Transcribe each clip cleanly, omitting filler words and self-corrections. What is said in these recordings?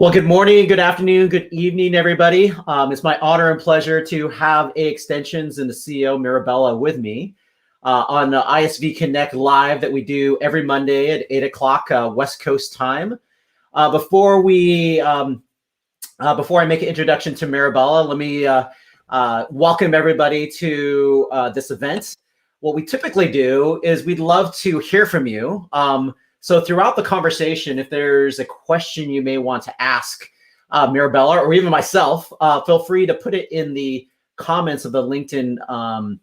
Well, good morning, good afternoon, good evening, everybody. It's my honor and pleasure to have AXtensions and the CEO, Myra-Bella, with me on ISV Connect Live that we do every Monday at 8 o'clock West Coast time. Before I make an introduction to Myra-Bella, let me welcome everybody to this event. What we typically do is we'd love to hear from you. So throughout the conversation, if there's a question you may want to ask Myra-Bella or even myself, feel free to put it in the comments of the LinkedIn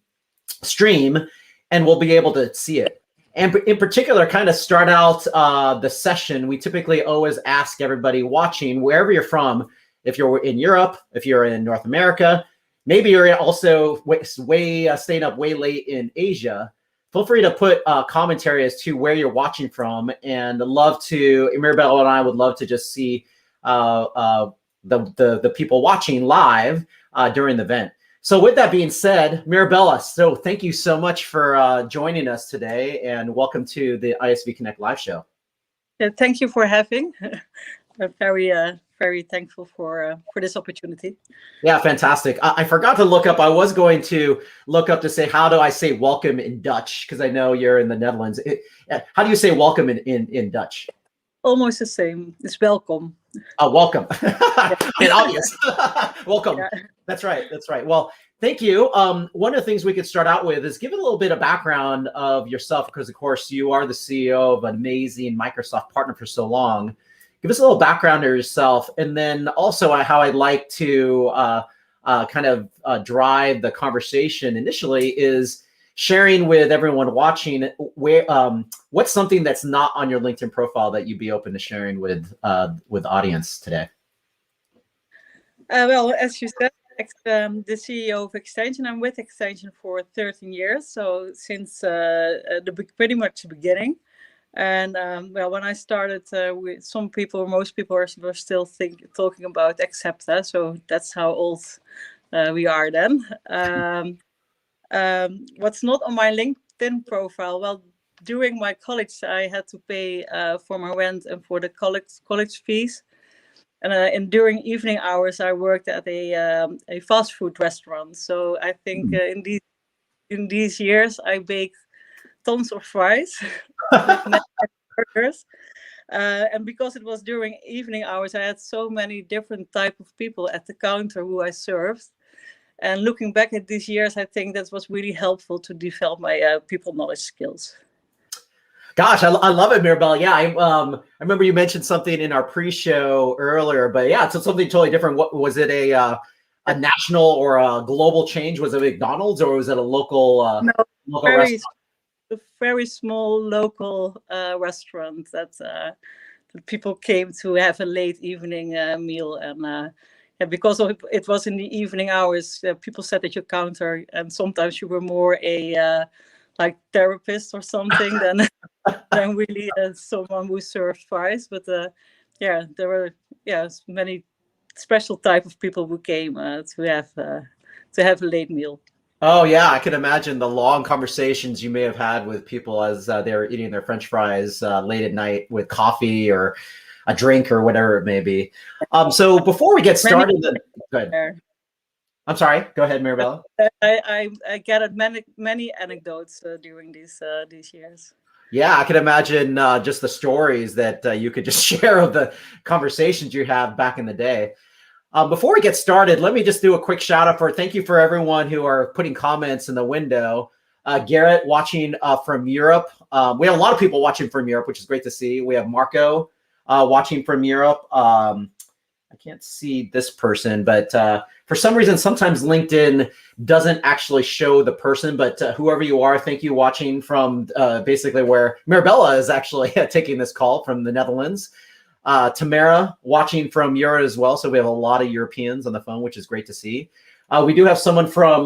stream, and we'll be able to see it. And in particular, kind of start out the session, we typically always ask everybody watching, wherever you're from, if you're in Europe, if you're in North America, maybe you're also staying up way late in Asia, feel free to put commentary as to where you're watching from, and Myra-Bella and I would love to just see the people watching live during the event. So with that being said, Myra-Bella, so thank you so much for joining us today, and welcome to the ISV Connect live show. Yeah, thank you for having. I'm very thankful for this opportunity. Yeah, fantastic. I forgot to look up. I was going to look up to say, how do I say welcome in Dutch? Because I know you're in the Netherlands. How do you say welcome in Dutch? Almost the same. It's welcome. Oh, welcome. And obvious. Welcome. Yeah. That's right. That's right. Well, thank you. One of the things we could start out with is give a little bit of background of yourself, because, of course, you are the CEO of an amazing Microsoft partner for so long. Give us a little background of yourself, and then also how I'd like to drive the conversation initially is sharing with everyone watching what's something that's not on your LinkedIn profile that you'd be open to sharing with the audience today. Well, as you said, the CEO of AXtension. I'm with AXtension for 13 years, so since pretty much the beginning. And well, when I started, most people were still talking about Accepta, so that's how old we are then. What's not on my LinkedIn profile? Well, during my college, I had to pay for my rent and for the college fees. And during evening hours, I worked at a fast food restaurant. So I think in these years, I baked tons of fries with burgers. And because it was during evening hours, I had so many different type of people at the counter who I served. And looking back at these years, I think that was really helpful to develop my people knowledge skills. Gosh, I love it, Myra-Bella. Yeah, I remember you mentioned something in our pre-show earlier, but yeah, it's something totally different. What was it, a national or a global change? Was it McDonald's, or was it a local restaurant? A very small local restaurant that people came to have a late evening meal, and because it was in the evening hours, people sat at your counter, and sometimes you were more a like therapist or something than really someone who served fries. But yeah, there were many special type of people who came to have a late meal. Oh, yeah, I can imagine the long conversations you may have had with people as they were eating their French fries late at night with coffee or a drink or whatever it may be. So before we get started, go ahead. I'm sorry. Go ahead, Myra-Bella. I gathered many anecdotes during these years. Yeah, I can imagine just the stories that you could just share of the conversations you have back in the day. Before we get started, let me just do a quick shout out thank you for everyone who are putting comments in the window. Garrett watching from Europe. We have a lot of people watching from Europe, which is great to see. We have Marco watching from Europe. I can't see this person, but for some reason, sometimes LinkedIn doesn't actually show the person, but whoever you are, thank you watching from basically where Myra-Bella is actually taking this call from the Netherlands. Tamara watching from Europe as well. So we have a lot of Europeans on the phone, which is great to see. We do have someone from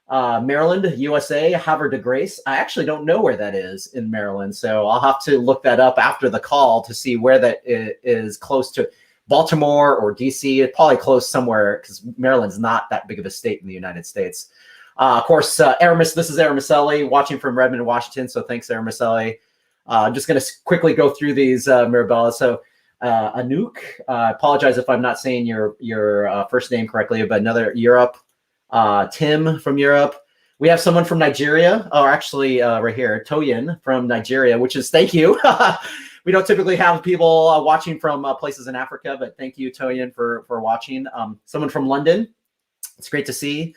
Maryland, USA, Havre de Grace. I actually don't know where that is in Maryland, so I'll have to look that up after the call to see where that is close to Baltimore or DC. It's probably close somewhere because Maryland's not that big of a state in the United States. Of course, this is Aramis watching from Redmond, Washington. So thanks, Aramis. I'm just going to quickly go through these, Myra-Bella. So Anouk. I apologize if I'm not saying your first name correctly, but another Europe. Tim from Europe. We have someone from Nigeria, or actually right here, Toyin from Nigeria, which is thank you. We don't typically have people watching from places in Africa, but thank you, Toyin, for watching. Someone from London. It's great to see.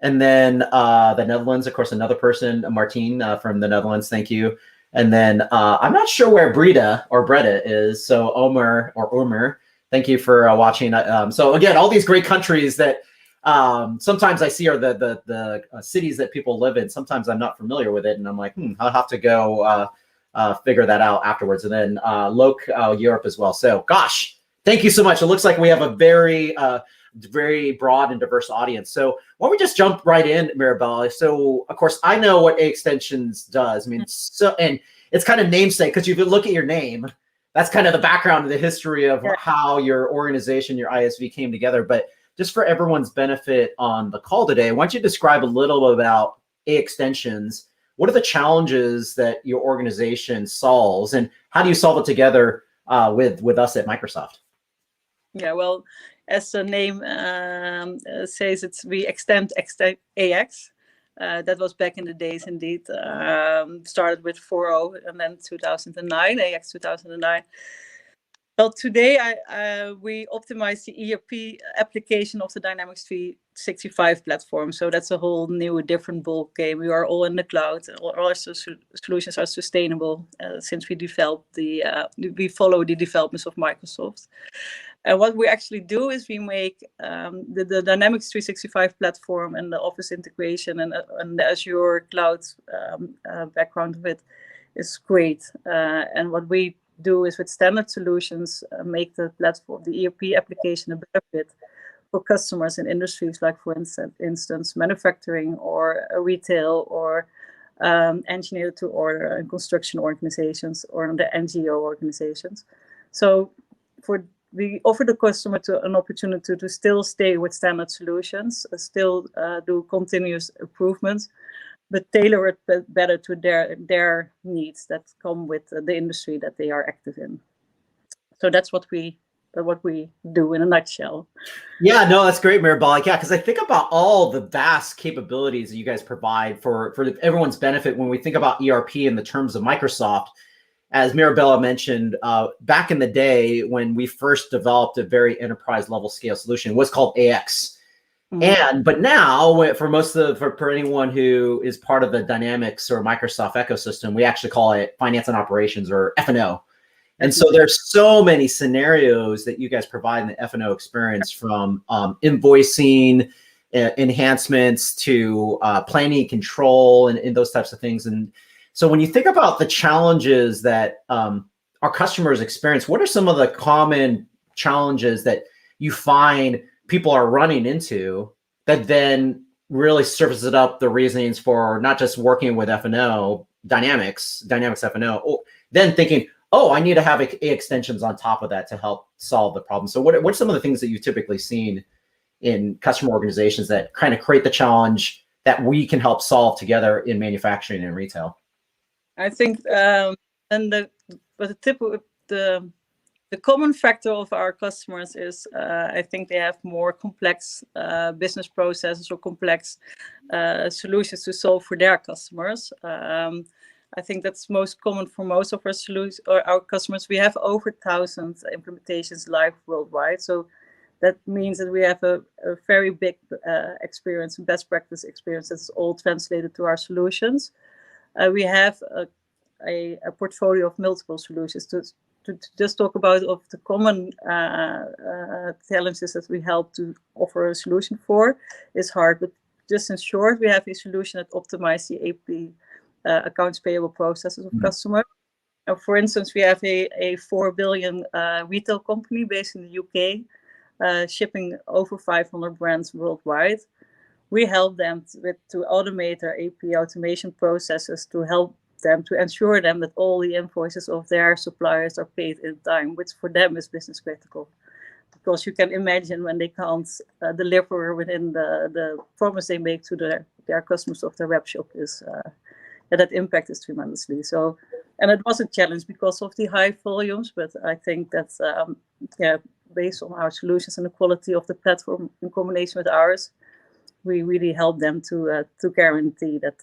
And then the Netherlands, of course, another person, Martine from the Netherlands. Thank you. And then I'm not sure where Breda is. So Omer, thank you for watching. So again, all these great countries that sometimes I see are the cities that people live in. Sometimes I'm not familiar with it, and I'm like, I'll have to go figure that out afterwards. And then Europe as well. So gosh, thank you so much. It looks like we have a very broad and diverse audience. So why don't we just jump right in, Myra-Bella? So of course I know what AXtensions does. I mean, and it's kind of namesake, because if you look at your name, that's kind of the background of the history of how your organization, your ISV came together. But just for everyone's benefit on the call today, why don't you describe a little bit about AXtensions? What are the challenges that your organization solves, and how do you solve it together with us at Microsoft? Yeah, well, as the name says, we extend AX. That was back in the days, indeed. Started with 4.0 and then 2009, AX 2009. Well, today we optimize the ERP application of the Dynamics 365 platform. So that's a whole new, different ball game. We are all in the cloud. All our solutions are sustainable since we developed we follow the developments of Microsoft. And what we actually do is we make the Dynamics 365 platform and the Office integration and the Azure cloud background of it is great. And what we do is with standard solutions make the platform, the ERP application, a better fit for customers in industries like, for instance, manufacturing or retail or engineer to order and construction organizations or the NGO organizations. So we offer the customer an opportunity to still stay with standard solutions, still do continuous improvements, but tailor it better to their needs that come with the industry that they are active in. So that's what we do in a nutshell. Yeah, no, that's great, Myra-Bella. Yeah, because I think about all the vast capabilities that you guys provide for everyone's benefit when we think about ERP in the terms of Microsoft. As Myra-Bella mentioned, back in the day when we first developed a very enterprise level scale solution, it was called AX. But now, for anyone who is part of the Dynamics or Microsoft ecosystem, we actually call it Finance and Operations, or F&O. And so there's so many scenarios that you guys provide in the F&O experience, from invoicing enhancements to planning, control, and those types of things. And so when you think about the challenges that our customers experience, what are some of the common challenges that you find people are running into that then really surfaces up the reasonings for not just working with F&O, Dynamics F&O, then thinking, oh, I need to have AXtensions on top of that to help solve the problem. So what's some of the things that you've typically seen in customer organizations that kind of create the challenge that we can help solve together in manufacturing and retail? I think the common factor of our customers is I think they have more complex business processes or complex solutions to solve for their customers. I think that's most common for most of our solutions or our customers. We have over 1,000 implementations live worldwide. So that means that we have a very big experience, best practice experience that's all translated to our solutions. We have a portfolio of multiple solutions. To just talk about of the common challenges that we help to offer a solution for is hard, but just in short, we have a solution that optimizes the AP accounts payable processes of customers. For instance, we have a 4 billion retail company based in the UK, shipping over 500 brands worldwide. We help them to automate their AP automation processes to help them to ensure them that all the invoices of their suppliers are paid in time, which for them is business critical. Because you can imagine when they can't deliver within the promise they make to their customers of their web shop, that impact is tremendously. So And it was a challenge because of the high volumes, but I think that's based on our solutions and the quality of the platform in combination with ours, we really help them to guarantee that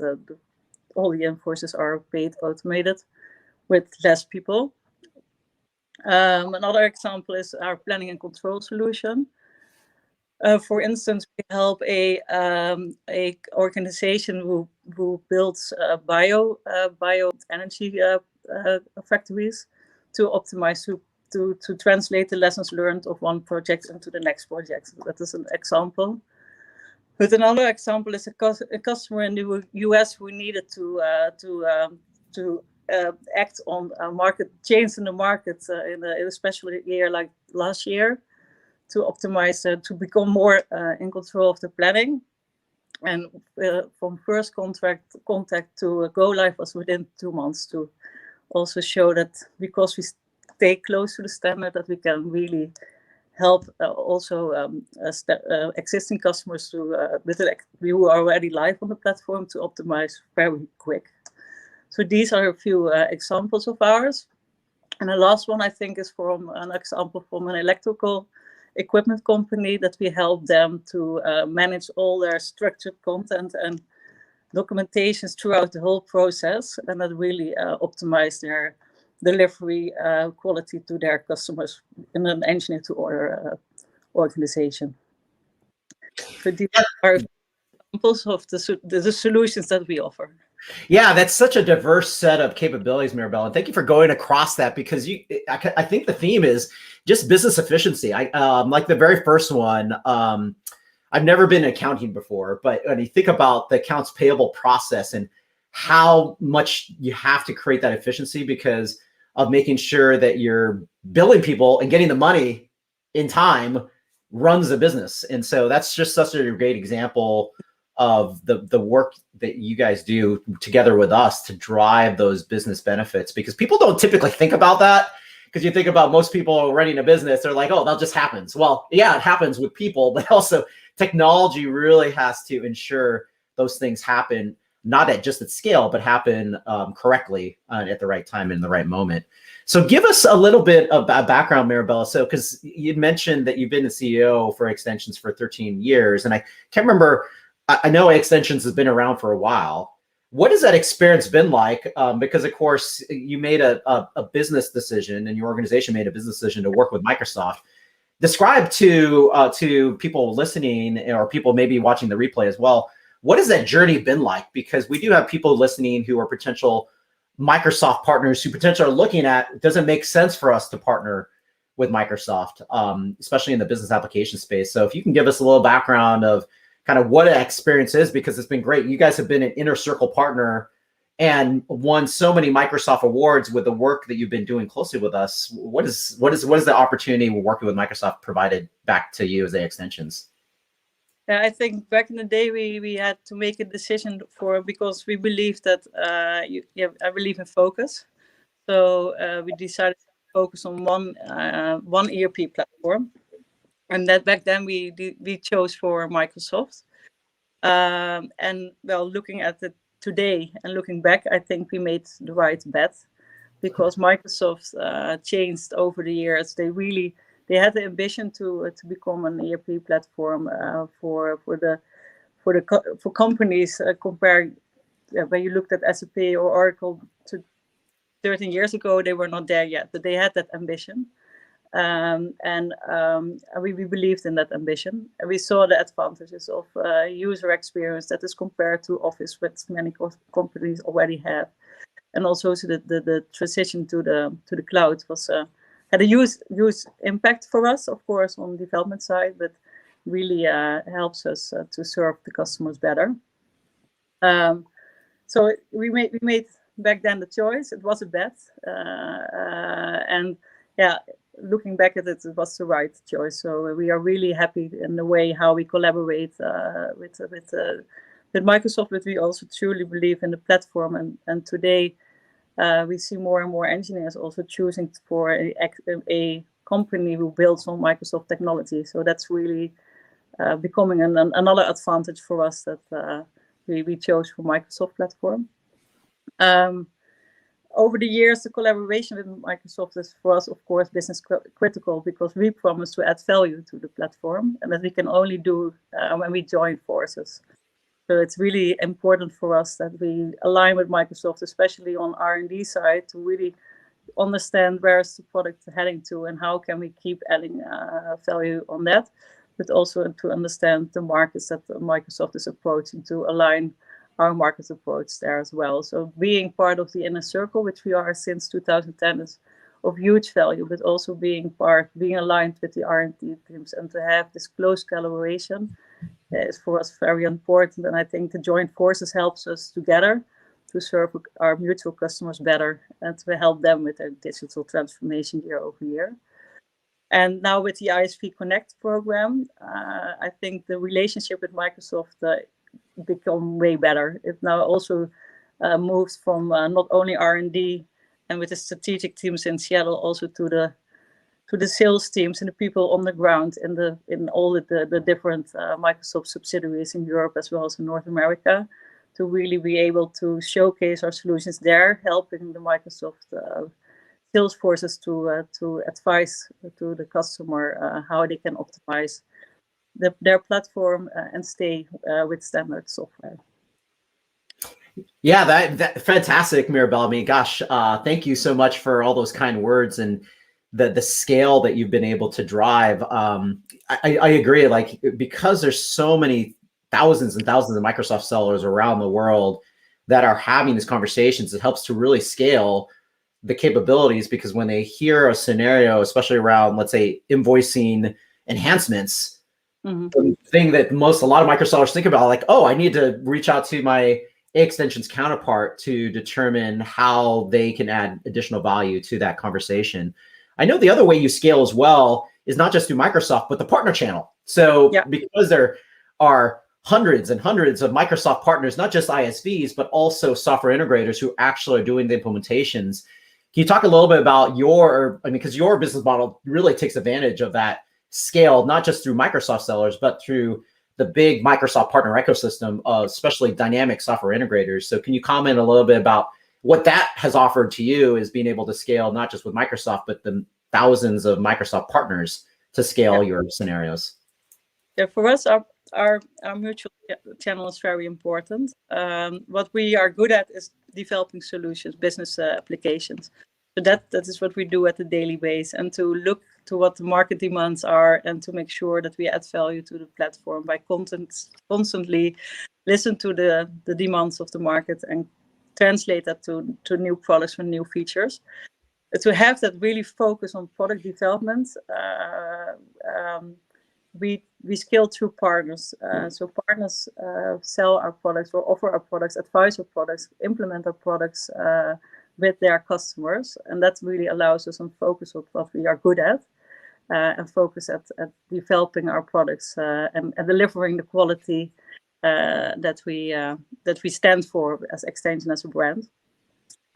all the invoices are paid automated with less people. Another example is our planning and control solution. For instance, we help a organization who builds bio energy factories to optimize to translate the lessons learned of one project into the next project. That is an example. But another example is a customer in the US who needed to act on market change in the market in a special year like last year, to optimize, to become more in control of the planning. And from first contact to go live was within 2 months, to also show that because we stay close to the standard, that we can really help existing customers who are already live on the platform to optimize very quick. So these are a few examples of ours. And the last one, I think, is from an example from an electrical equipment company that we help them to manage all their structured content and documentations throughout the whole process, and that really optimize their delivery quality to their customers in an engineer-to-order organization. So these are examples of the solutions that we offer. Yeah, that's such a diverse set of capabilities, Myra-Bella. And thank you for going across that, because I think the theme is just business efficiency. Like the very first one, I've never been in accounting before, but when you think about the accounts payable process and how much you have to create that efficiency because of making sure that you're billing people and getting the money in time runs the business. And so that's just such a great example of the work that you guys do together with us to drive those business benefits, because people don't typically think about that. Because you think about most people running a business, they're like, oh, that just happens. Well, yeah, it happens with people, but also technology really has to ensure those things happen, not at just at scale, but happen correctly at the right time and in the right moment. So give us a little bit of background, Myra-Bella. So, because you'd mentioned that you've been the CEO for AXtensions for 13 years, and I can't remember, I know AXtensions has been around for a while. What has that experience been like? Because of course you made a business decision, and your organization made a business decision to work with Microsoft. Describe to people listening, or people maybe watching the replay as well, what has that journey been like? Because we do have people listening who are potential Microsoft partners who potentially are looking at, does it make sense for us to partner with Microsoft, especially in the business application space? So if you can give us a little background of kind of what that experience is, because it's been great. You guys have been an inner circle partner and won so many Microsoft awards with the work that you've been doing closely with us. What is the opportunity working with Microsoft provided back to you as AXtensions? Yeah, I think back in the day we had to make a decision because we believe that I believe in focus. So we decided to focus on one ERP platform. And that back then we chose for Microsoft. And well, looking at it today and looking back, I think we made the right bet, because Microsoft changed over the years. They had the ambition to become an ERP platform for companies compared when you looked at SAP or Oracle to 13 years ago. They were not there yet, but they had that ambition. We believed in that ambition, and we saw the advantages of user experience that is compared to Office, which many companies already have, and also the transition to the cloud was had a huge impact for us, of course, on the development side, but really helps us to serve the customers better. So we made back then the choice. It was a bet, and yeah. Looking back at it, it was the right choice. So we are really happy in the way how we collaborate with Microsoft, but we also truly believe in the platform. And today we see more and more engineers also choosing for a company who builds on Microsoft technology. So that's really becoming another advantage for us that we chose for Microsoft platform. over the years, the collaboration with Microsoft is for us, of course, business critical, because we promise to add value to the platform, and that we can only do when we join forces. So it's really important for us that we align with Microsoft, especially on R&D side, to really understand where is the product heading to and how can we keep adding value on that, but also to understand the markets that Microsoft is approaching, to align our market approach there as well. So being part of the inner circle, which we are since 2010, is of huge value, but also being aligned with the R&D teams and to have this close collaboration is for us very important. And I think the joint forces helps us together to serve our mutual customers better and to help them with their digital transformation year over year. And now with the ISV Connect program, I think the relationship with Microsoft become way better. It now also moves from not only R&D and with the strategic teams in Seattle, also to the sales teams and the people on the ground in all the different Microsoft subsidiaries in Europe as well as in North America, to really be able to showcase our solutions there, helping the Microsoft sales forces to advise to the customer how they can optimize their platform and stay with standard software. Yeah, that fantastic, Myra-Bella. I mean, gosh, thank you so much for all those kind words and the scale that you've been able to drive. I agree, like, because there's so many thousands and thousands of Microsoft sellers around the world that are having these conversations, it helps to really scale the capabilities, because when they hear a scenario, especially around, let's say, invoicing enhancements, the thing that a lot of Microsofters think about, like, oh, I need to reach out to my AXtension's counterpart to determine how they can add additional value to that conversation. I know the other way you scale as well is not just through Microsoft, but the partner channel. So because there are hundreds and hundreds of Microsoft partners, not just ISVs, but also software integrators who actually are doing the implementations. Can you talk a little bit about because your business model really takes advantage of that scale, not just through Microsoft sellers, but through the big Microsoft partner ecosystem of especially dynamic software integrators. So can you comment a little bit about what that has offered to you, is being able to scale not just with Microsoft, but the thousands of Microsoft partners to scale your scenarios? Yeah, for us, our mutual channel is very important. What we are good at is developing solutions, business applications. So that is what we do at the daily base, and to look to what the market demands are and to make sure that we add value to the platform by constantly listen to the demands of the market and translate that to new products and new features. To have that really focus on product development, we scale through partners. So partners sell our products or offer our products, advise our products, implement our products with their customers, and that really allows us to focus on what we are good at and focus at developing our products and delivering the quality that we stand for as AXtension, as a brand.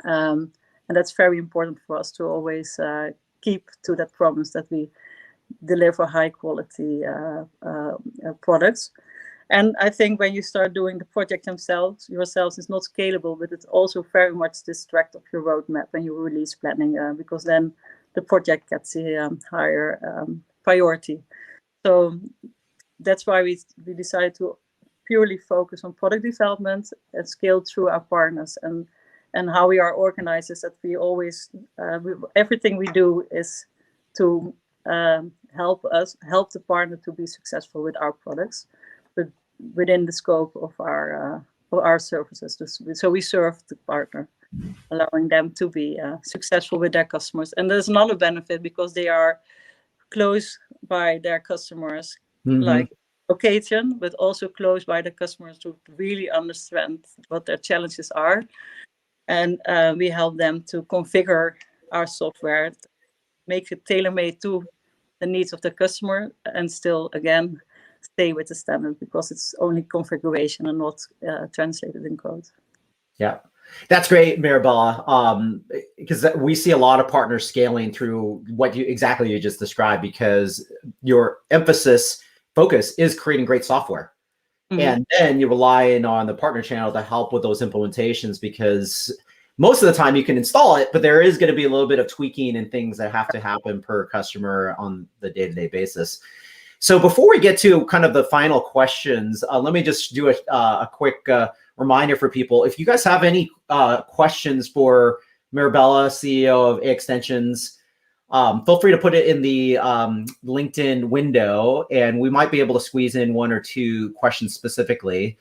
And that's very important for us to always keep to that promise that we deliver high quality products. And I think when you start doing the project yourselves, it's not scalable, but it's also very much distract of your roadmap and your release planning, because then the project gets a higher priority. So that's why we decided to purely focus on product development and scale through our partners. And how we are organized is that we always, everything we do is to help the partner to be successful with our products, but within the scope of our services. So we serve the partner, allowing them to be successful with their customers. And there's another benefit, because they are close by their customers, like AXtension, but also close by the customers to really understand what their challenges are. And we help them to configure our software, make it tailor-made to the needs of the customer, and still, again, stay with the standard, because it's only configuration and not translated in code. Yeah. That's great, Myra-Bella, because we see a lot of partners scaling through what you just described, because your focus is creating great software. And then you're relying on the partner channel to help with those implementations, because most of the time you can install it, but there is going to be a little bit of tweaking and things that have to happen per customer on the day-to-day basis. So before we get to kind of the final questions, let me just do a quick reminder for people. If you guys have any questions for Myra-Bella, CEO of AXtensions, feel free to put it in the LinkedIn window, and we might be able to squeeze in 1 or 2 questions specifically.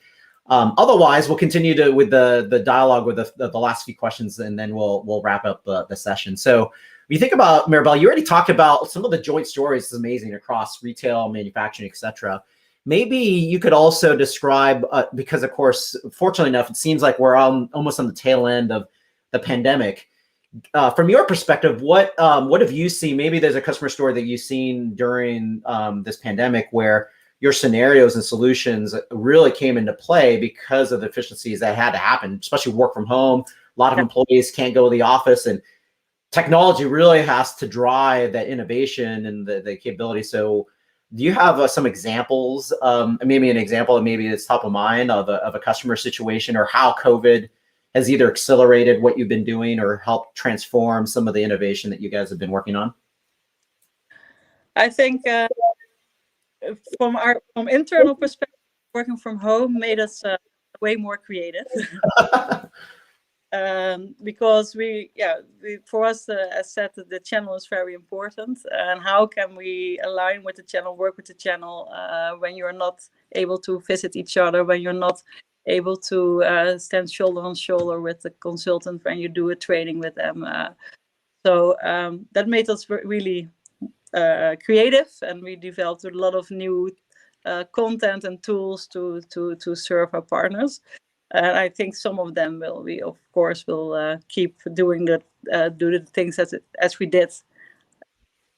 Otherwise, we'll continue with the dialogue with the last few questions, and then we'll wrap up the session. So when you think about Myra-Bella, you already talked about some of the joint stories. It's amazing across retail, manufacturing, etc. Maybe you could also describe, because of course, fortunately enough, it seems like we're almost on the tail end of the pandemic. From your perspective, what have you seen? Maybe there's a customer story that you've seen during this pandemic where your scenarios and solutions really came into play because of the efficiencies that had to happen, especially work from home. A lot of employees can't go to the office, and technology really has to drive that innovation and the capability. So do you have some examples, maybe an example, and maybe it's top of mind of a customer situation, or how COVID has either accelerated what you've been doing or helped transform some of the innovation that you guys have been working on? I think from internal perspective, working from home made us way more creative. Because for us, as said, the channel is very important, and how can we align with the channel, work with the channel when you're not able to visit each other, when you're not able to stand shoulder on shoulder with the consultant when you do a training with them. So that made us really creative, and we developed a lot of new content and tools to serve our partners. And I think some of them will keep doing the things as we did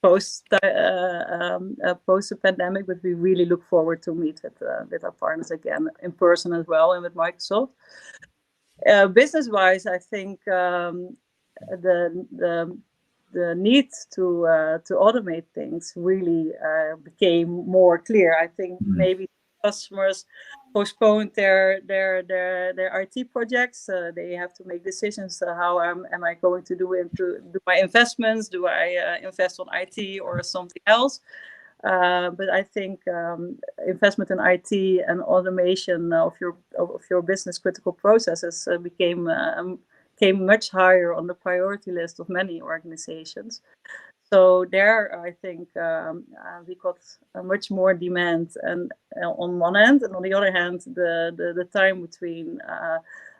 post the pandemic, but we really look forward to meet with our partners again in person as well, and with Microsoft. Business wise, I think the need to automate things really became more clear. I think maybe customers postponed their IT projects. They have to make decisions. How am I going to do my investments? Do I invest on IT or something else? But I think investment in IT and automation of your business critical processes came much higher on the priority list of many organizations. So there, I think we got much more demand, and on one hand, and on the other hand, the time between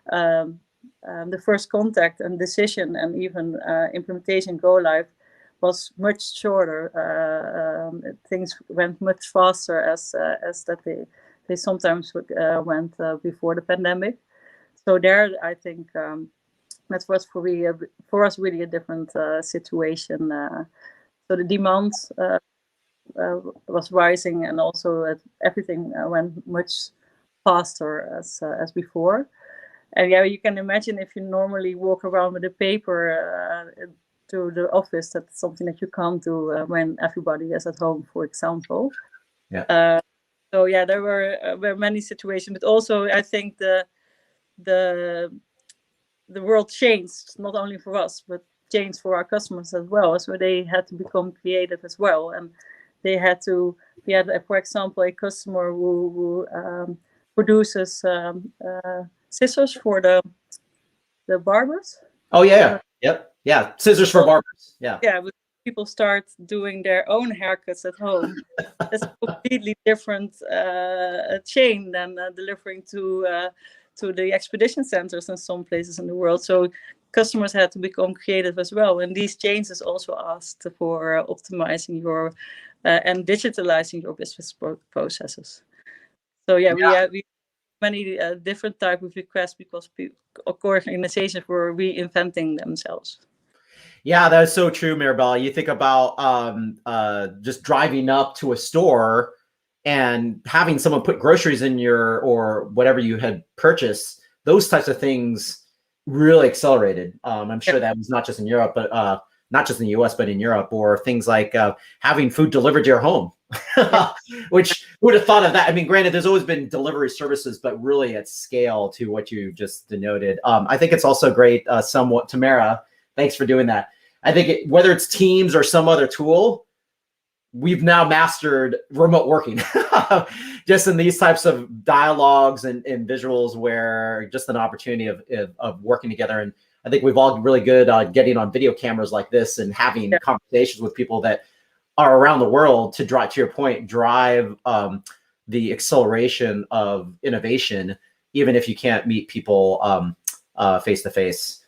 the first contact and decision and even implementation go live was much shorter. Things went much faster as that they sometimes went before the pandemic. So there, I think that was for us really a different situation. So the demand was rising, and also everything went much faster as before. And yeah, you can imagine if you normally walk around with a paper to the office, that's something that you can't do when everybody is at home, for example. Yeah. So yeah, there were many situations, but also I think the world changed, not only for us, but changed for our customers as well. So they had to become creative as well, and we had, for example, a customer who produces scissors for the barbers. Oh yeah, yeah, scissors for barbers. Yeah. Yeah, but people start doing their own haircuts at home. That's a completely different chain than delivering to the expedition centers in some places in the world. So customers had to become creative as well. And these changes also asked for optimizing your and digitalizing your business processes. So yeah, we have many different type of requests because organizations were reinventing themselves. Yeah, that is so true, Myra-Bella. You think about just driving up to a store and having someone put groceries in or whatever you had purchased. Those types of things really accelerated. I'm sure that was not just in Europe, but not just in the US, but in Europe, or things like having food delivered to your home. which who would have thought of that? I mean, granted, there's always been delivery services, but really at scale to what you just denoted. I think it's also great, somewhat, Tamara, thanks for doing that. I think whether it's Teams or some other tool, we've now mastered remote working just in these types of dialogues and visuals where just an opportunity of working together. And I think we've all really good getting on video cameras like this and having conversations with people that are around the world to drive, to your point, drive the acceleration of innovation, even if you can't meet people face to face.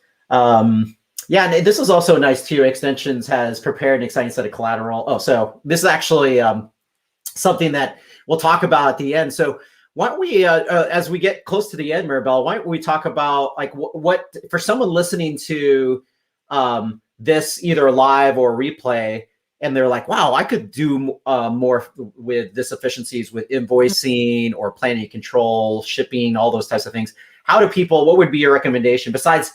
Yeah, and this is also nice too. AXtensions has prepared an exciting set of collateral. Oh, so this is actually something that we'll talk about at the end. So why don't we, as we get close to the end, Myra-Bella, why don't we talk about like what for someone listening to this either live or replay, and they're like, wow, I could do more with this efficiencies with invoicing or planning and control, shipping, all those types of things. How do people, what would be your recommendation besides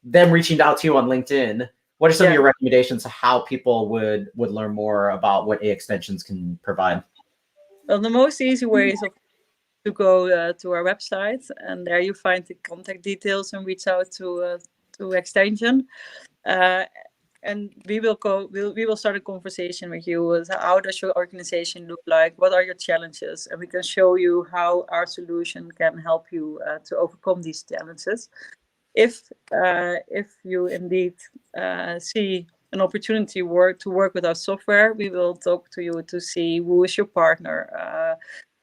them reaching out to you on LinkedIn? What are some of your recommendations of how people would learn more about what AXtensions can provide? Well, the most easy way is to go to our website, and there you find the contact details and reach out to AXtension. And we will start a conversation with you. How does your organization look like? What are your challenges? And we can show you how our solution can help you to overcome these challenges. If you indeed see an opportunity to work with our software, we will talk to you to see who is your partner.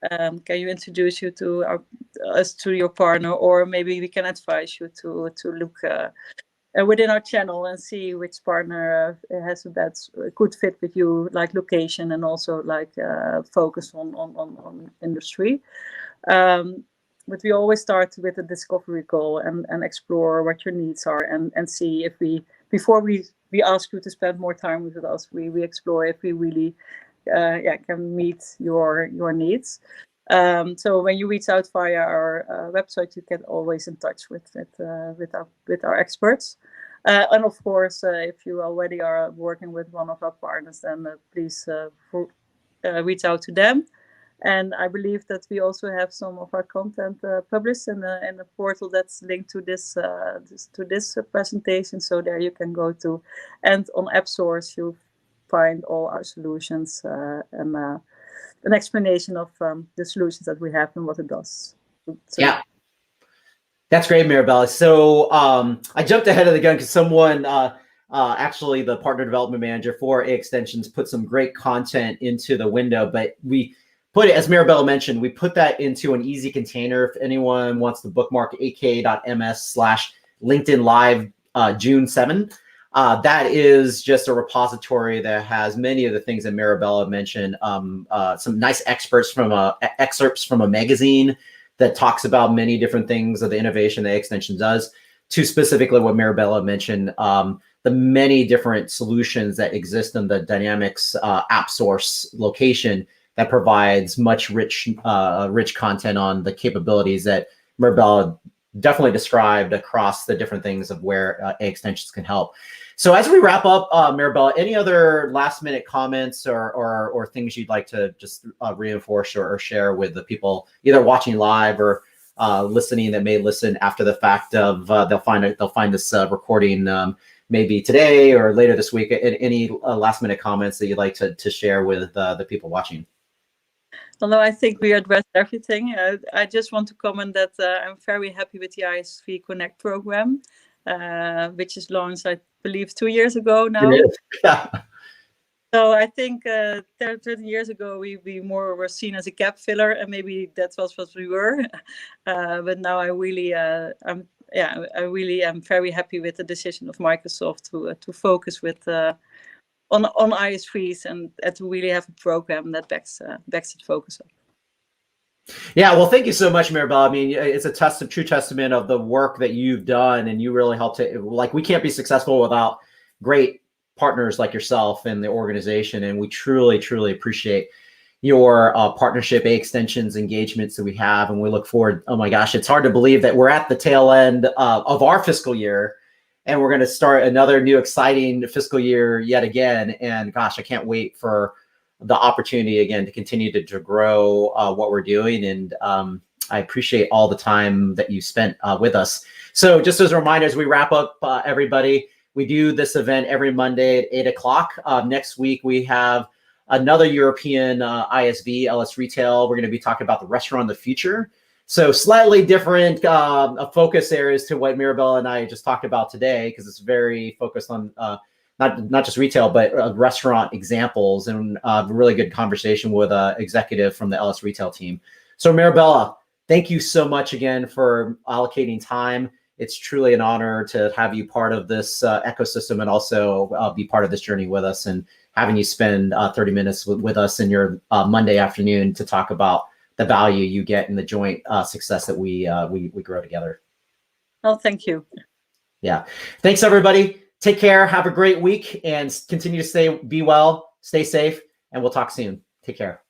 Can you introduce you to us to your partner, or maybe we can advise you to look within our channel and see which partner has that good fit with you, like location and also like focus on industry. But we always start with a discovery call and explore what your needs are and see if before we ask you to spend more time with us, we explore if we really can meet your needs. So when you reach out via our website, you get always in touch with our experts. And of course, if you already are working with one of our partners, then please reach out to them. And I believe that we also have some of our content published in the portal that's linked to this presentation. So there you can go to, and on AppSource you find all our solutions and an explanation of the solutions that we have and what it does. So, yeah, that's great, Myra-Bella. So I jumped ahead of the gun because someone, actually the partner development manager for AXtensions, put some great content into the window, but we put it, as Myra-Bella mentioned, we put that into an easy container. If anyone wants to bookmark aka.ms/LinkedIn Live June 7, that is just a repository that has many of the things that Myra-Bella mentioned. Some nice excerpts from a magazine that talks about many different things of the innovation that AXtension does, to specifically what Myra-Bella mentioned, the many different solutions that exist in the Dynamics AppSource location that provides much rich content on the capabilities that Myra-Bella definitely described across the different things of where AXtensions can help. So as we wrap up, Myra-Bella, any other last minute comments or things you'd like to just reinforce or share with the people either watching live or listening that may listen after the fact of they'll find this recording maybe today or later this week? Any last minute comments that you'd like to share with the people watching? Although I think we addressed everything, I just want to comment that I'm very happy with the ISV Connect program, which is launched, I believe, 2 years ago now. It is. Yeah. So I think 30 years ago we more were seen as a gap filler, and maybe that was what we were. But now I really am very happy with the decision of Microsoft to focus with on ISVs and to really have a program that backs its focus up. Yeah, well, thank you so much, Myra-Bella. I mean, it's a true testament of the work that you've done, and you really helped it. Like, we can't be successful without great partners like yourself and the organization, and we truly, truly appreciate your partnership, AXtensions, engagements that we have, and we look forward. Oh my gosh, it's hard to believe that we're at the tail end of our fiscal year, and we're going to start another new exciting fiscal year yet again. And gosh, I can't wait for the opportunity again to continue to grow what we're doing. And I appreciate all the time that you spent with us. So just as a reminder, as we wrap up, everybody, we do this event every Monday at 8 o'clock. Next week, we have another European ISV, LS Retail. We're going to be talking about the restaurant of the future. So slightly different focus areas to what Myra-Bella and I just talked about today, because it's very focused on not just retail, but restaurant examples, and a really good conversation with an executive from the LS Retail team. So Myra-Bella, thank you so much again for allocating time. It's truly an honor to have you part of this ecosystem, and also be part of this journey with us, and having you spend 30 minutes with us in your Monday afternoon to talk about the value you get in the joint success that we grow together. Oh, thank you. Yeah. Thanks, everybody. Take care. Have a great week, and continue to be well, stay safe, and we'll talk soon. Take care.